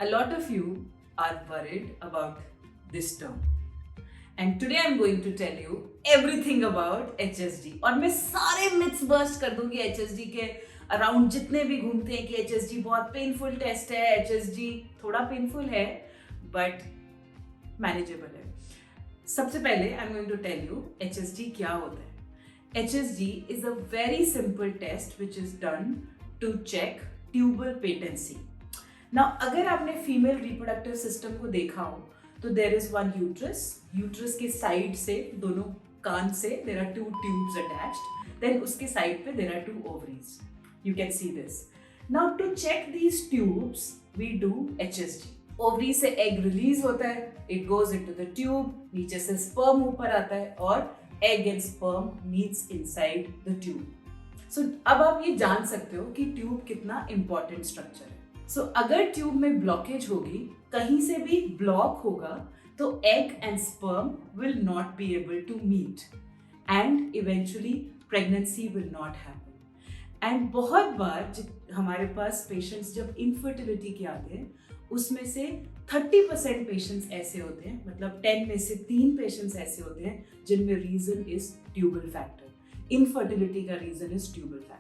A lot of you are worried about this term. And today I'm going to tell you everything about HSG. और मैं सारे myths burst कर दूंगी HSG के around जितने भी घूमते हैं कि HSG बहुत पेनफुल टेस्ट है, HSG थोड़ा पेनफुल है बट मैनेजेबल है. सबसे पहले I am going to tell you HSG क्या होता है. HSG is a very simple test which is done to check tubal patency. Now अगर आपने फीमेल रिप्रोडक्टिव सिस्टम को देखा हो तो देयर इज वन यूट्रस के साइड से दोनों कान से there are two tubes attached, then उसके साइड पे there are two ovaries. You can see this. Now to check these tubes we do HSG. Ovary से एग रिलीज होता है, it goes into the tube, नीचे से sperm ऊपर आता है और egg and sperm meets inside the tube. So अब आप ये जान सकते हो कि ट्यूब कितना इंपॉर्टेंट स्ट्रक्चर है. सो अगर ट्यूब में ब्लॉकेज होगी, कहीं से भी ब्लॉक होगा, तो egg and sperm will not be able to meet and eventually pregnancy will not happen. And बहुत बार हमारे पास पेशेंट्स जब इनफर्टिलिटी के आते हैं उसमें से 30% पेशेंट्स ऐसे होते हैं, मतलब 10 में से 3 पेशेंट्स ऐसे होते हैं जिनमें reason is tubal factor. Infertility का reason is tubal factor.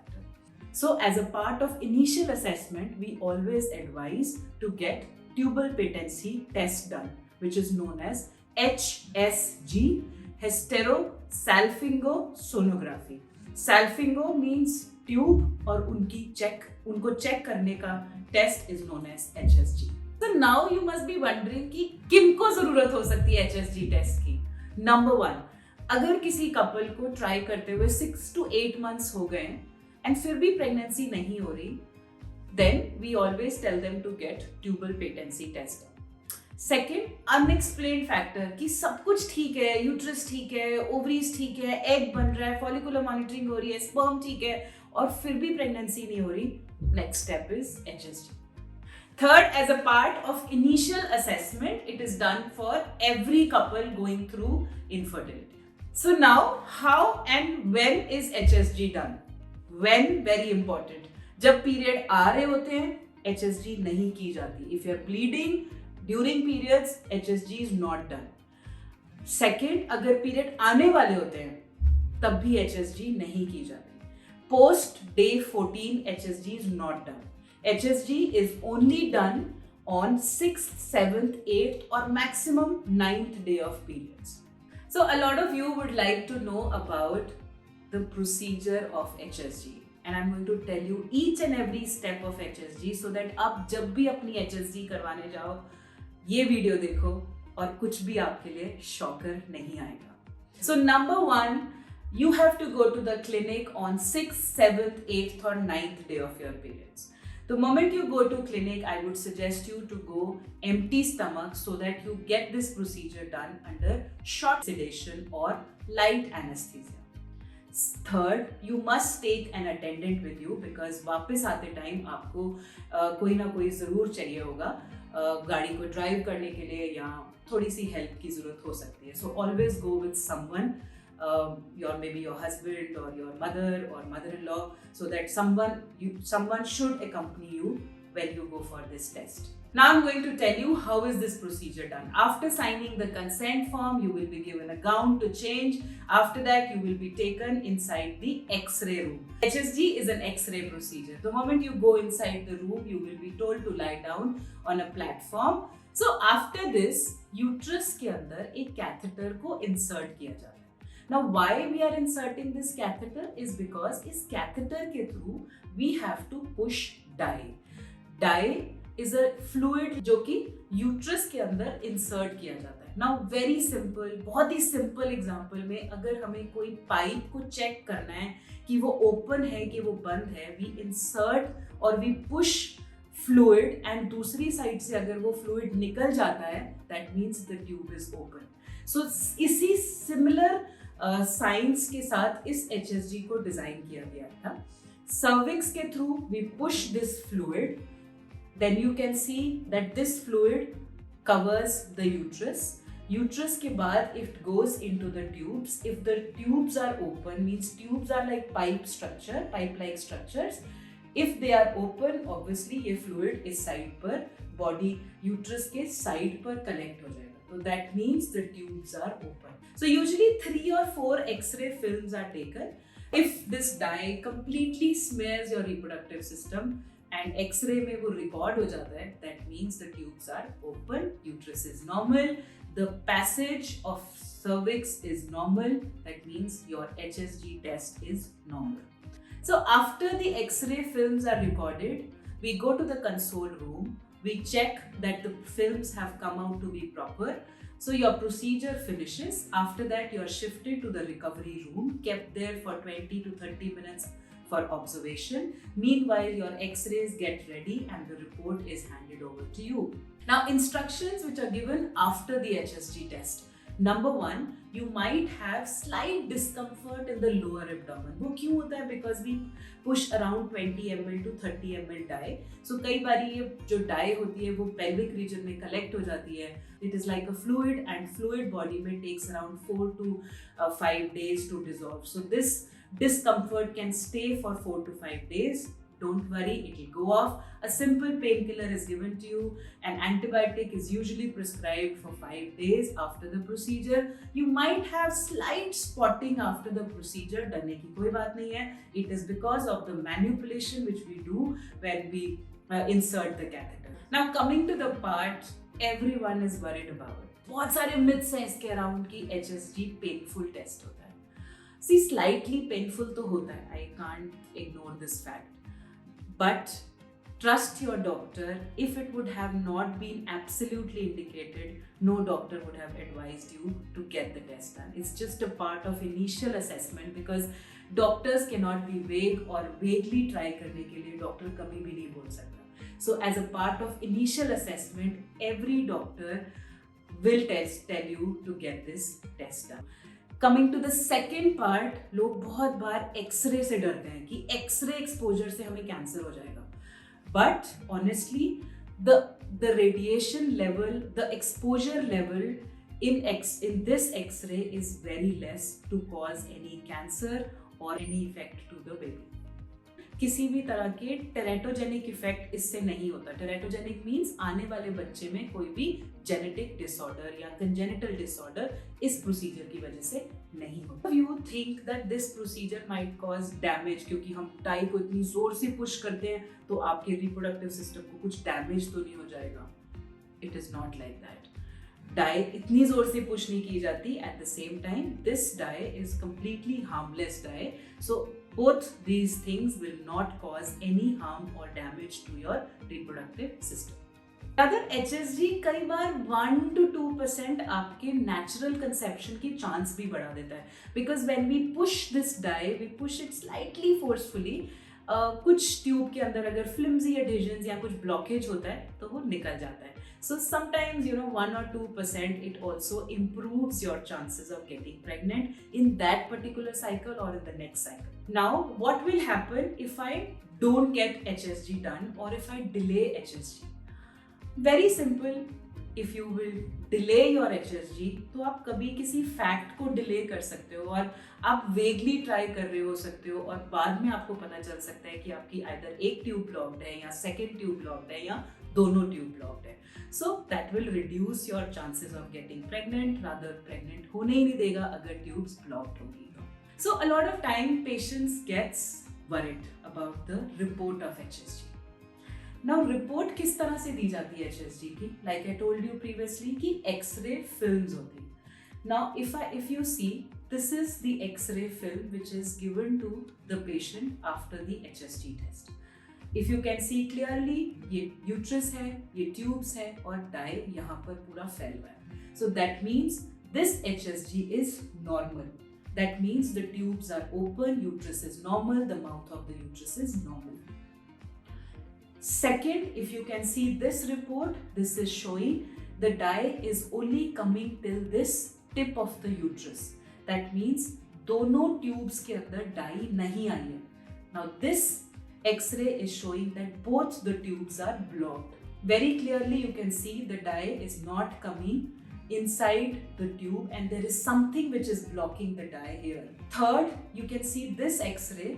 So as a part of initial assessment, we always advise to get tubal patency test done, which is known as HSG, hysterosapingography. Salpingo means tube और उनको check करने का test is known as HSG. So now you must be wondering कि किनको जरूरत हो सकती है HSG test की. Number 1, अगर किसी कपल को try करते हुए 6 to 8 months हो गए एंड फिर भी प्रेगनेंसी नहीं हो रही, then we always tell them to get tubal patency test. Second, unexplained factor कि सब कुछ ठीक है, यूट्रस ठीक है, ओवरीज ठीक है, एग बन रहा है, फॉलिकुलर मॉनिटरिंग हो रही है, स्पर्म ठीक है और फिर भी प्रेगनेंसी नहीं हो रही. Next step is HSG. Third, as a part of initial assessment, it is done for every couple going through infertility. So now, how and when is HSG done? When, very important. जब period आ रहे होते हैं HSG नहीं की जाती. If you are bleeding during periods, HSG is not done. Second, अगर period आने वाले होते हैं तब भी HSG नहीं की जाती. Post day 14 HSG is not done. HSG is only done on 6th, 7th, 8th or maximum 9th day of periods. So a lot of you would like to know about the procedure of HSG and I'm going to tell you each and every step of HSG so that आप जब भी अपनी HSG करवाने जाओ ये video देखो और कुछ भी आपके लिए शॉकर नहीं आएगा. So number 1, you have to go to the clinic on 6th, 7th, 8th or 9th day of your periods. The moment you go to clinic, I would suggest you to go empty stomach so that you get this procedure done under short sedation or light anesthesia. Third, you must take an attendant with you because वापस आते time आपको कोई ना कोई ज़रूर चाहिए होगा गाड़ी को ड्राइव करने के लिए या थोड़ी सी हेल्प की ज़रूरत हो सकती है. So always go with someone, maybe your husband or your mother or mother-in-law, so that someone should accompany you when you go for this test. Now I'm going to tell you how is this procedure done. After signing the consent form, you will be given a gown to change. After that, you will be taken inside the X-ray room. HSG is an X-ray procedure. The moment you go inside the room, you will be told to lie down on a platform. So after this, uterus के अंदर एक catheter को insert किया जाता है. Now why we are inserting this catheter is because इस catheter के through we have to push dye. Dye is a fluid जो कि यूट्रस के अंदर इंसर्ट किया जाता है. नाउ वेरी सिंपल, बहुत ही सिंपल एग्जांपल में अगर हमें कोई पाइप को चेक करना है कि वो ओपन है कि वो बंद है, वी इंसर्ट और वी पुश फ्लूइड एंड दूसरी साइड से अगर वो फ्लूइड निकल जाता है that means the tube is open. So इसी सिमिलर साइंस के साथ इस HSG को डिजाइन किया गया था. सर्विक्स के through we push this fluid. Then you can see that this fluid covers the uterus. Uterus के बाद it goes into the tubes. If the tubes are open, means tubes are like pipe-like structures. If they are open, obviously ये fluid इस side पर body uterus के side पर collect हो जाएगा. So that means the tubes are open. So usually 3 or 4 X-ray films are taken. If this dye completely smears your reproductive system and X-ray में वो record हो जाता है, that means the tubes are open, uterus is normal, the passage of cervix is normal, that means your HSG test is normal. So after the X-ray films are recorded, we go to the console room, we check that the films have come out to be proper. So your procedure finishes. After that, you are shifted to the recovery room, kept there for 20 to 30 minutes for observation. Meanwhile, your X-rays get ready and the report is handed over to you. Now, instructions which are given after the HSG test. Number 1, you might have slight discomfort in the lower abdomen. वो क्यों होता है? Because we push around 20 ml to 30 ml dye. So कई बारी ये जो dye होती है वो pelvic region में collect हो जाती है. It is like a fluid and fluid body में takes around 4 to 5 days to dissolve. So this discomfort can stay for 4 to 5 days. Don't worry, it will go off. A simple painkiller is given to you. An antibiotic is usually prescribed for 5 days after the procedure. You might have slight spotting after the procedure. डरने की कोई बात नहीं है. It is because of the manipulation which we do when we insert the catheter. Now coming to the part everyone is worried about. बहुत सारे myths हैं इसके around कि HSG painful test होता है. See, slightly painful तो होता है. I can't ignore this fact. But trust your doctor. If it would have not been absolutely indicated, no doctor would have advised you to get the test done. It's just a part of initial assessment because doctors cannot be vague or vaguely try करने के लिए doctor कभी भी नहीं बोल सकता. So as a part of initial assessment, every doctor will tell you to get this test done. Coming to the second part, लोग बहुत बार एक्सरे से डरते हैं कि एक्सरे एक्सपोजर से हमें कैंसर हो जाएगा. But honestly, the radiation level, the exposure level in this X-ray is very less to cause any cancer or any effect to the baby. किसी भी तरह के टेरेटोजेनिक इफेक्ट इससे नहीं होता. टेरेटोजेनिक मीन्स आने वाले बच्चे में कोई भी जेनेटिक डिसऑर्डर या कंजेनिटल डिसऑर्डर इस प्रोसीजर की वजह से नहीं होता. You think that this procedure might cause damage क्योंकि हम डाई को इतनी जोर से पुश करते हैं तो आपके रिप्रोडक्टिव सिस्टम को कुछ डैमेज तो नहीं हो जाएगा. It is not like that. Dye इतनी जोर से पुश नहीं की जाती. At the same time this dye is completely harmless dye. So both these things will not cause any harm or damage to your reproductive system. Rather, HSG कई बार 1 to 2% आपके natural conception की chance भी बढ़ा देता है. Because when we push this dye, we push it slightly forcefully. कुछ tube के अंदर अगर flimsy adhesions या कुछ blockage होता है तो वो निकल जाता है. So sometimes 1 or 2% it also improves your chances of getting pregnant in that particular cycle or in the next cycle. Now, what will happen if I don't get HSG done or if I delay HSG? Very simple. If you will delay your HSG, तो आप कभी किसी fact को delay कर सकते हो और आप वेगली ट्राई कर रहे हो सकते हो और बाद में आपको पता चल सकता है कि आपकी आइदर एक ट्यूब ब्लॉक्ड है या सेकेंड ट्यूब ब्लॉक्ड है या दोनों ट्यूब ब्लॉक्ड है. So that will reduce your chances of getting pregnant. Rather pregnant होने ही नहीं देगा अगर ट्यूब्स ब्लॉक्ड होगी. So a lot of time patients gets worried about the report of HSG. Now report किस तरह से दी जाती है HSG की? Like I told you previously कि X-ray films होती है. Now if you see, this is the X-ray film which is given to the patient after the HSG test. If you can see clearly, ये uterus है, ये tubes है और dye यहाँ पर पूरा फैल हुआ है. So that means this HSG is normal. That means the tubes are open, uterus is normal, the mouth of the uterus is normal. Second, if you can see this report, this is showing the dye is only coming till this tip of the uterus. That means दोनों tubes के अंदर dye नहीं आई है. Now this X-ray is showing that both the tubes are blocked. Very clearly you can see the dye is not coming inside the tube and there is something which is blocking the dye here. Third, you can see this X-ray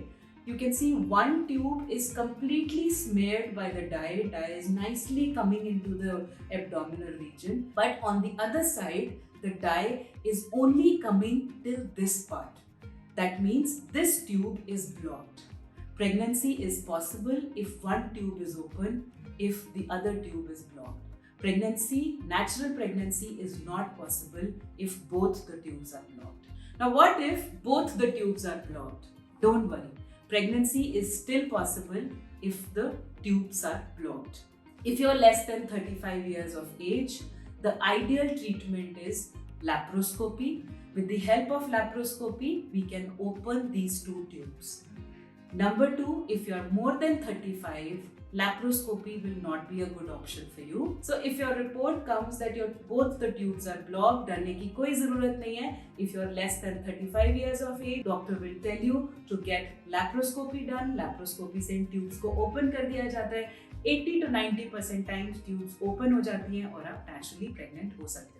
you can see one tube is completely smeared by the dye. Dye is nicely coming into the abdominal region, but on the other side, the dye is only coming till this part. That means this tube is blocked. Pregnancy is possible if one tube is open, if the other tube is blocked. Natural pregnancy is not possible if both the tubes are blocked. Now what if both the tubes are blocked? Don't worry. Pregnancy is still possible if the tubes are blocked. If you're less than 35 years of age, the ideal treatment is laparoscopy. With the help of laparoscopy, we can open these two tubes. Number two, if you're more than 35, laparoscopy will not be a good option for you. So if your report comes that both the tubes are blocked, डरने की कोई ज़रूरत नहीं है. If you're less than 35 years of age, doctor will tell you to get laparoscopy done. Laparoscopy से इन tubes को open कर दिया जाता है. 80 to 90% times tubes open हो जाती हैं और आप naturally pregnant हो सकते हो.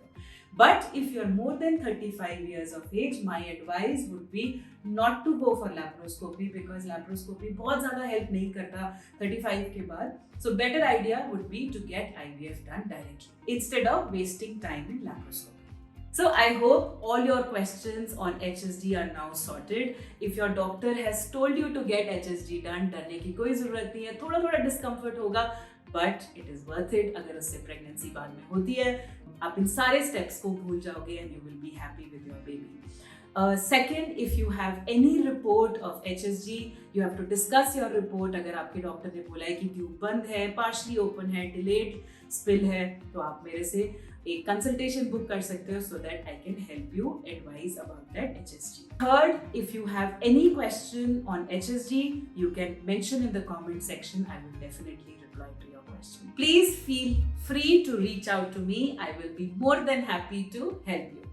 But if you're more than 35 years of age, my advice would be not to go for laparoscopy because laparoscopy बहुत ज़्यादा help नहीं करता 35 के बाद. So better idea would be to get IVF done directly instead of wasting time in laparoscopy. So I hope all your questions on HSG are now sorted. If your doctor has told you to get HSG done, डरने की कोई ज़रूरत नहीं है. थोड़ा discomfort होगा, but it is worth it. अगर उससे pregnancy बाद में होती है, आप इन सारे steps को भूल जाओगे and you will be happy with your baby. Second, if you have any report of HSG, you have to discuss your report. अगर आपके डॉक्टर ने बोला है कि ट्यूब बंद है, partially open है, delayed spill है, तो आप मेरे से एक consultation book कर सकते हो so that I can help you advise about that HSG. Third, if you have any question on HSG, you can mention in the comment section. I will definitely reply to your question. Please feel free to reach out to me. I will be more than happy to help you.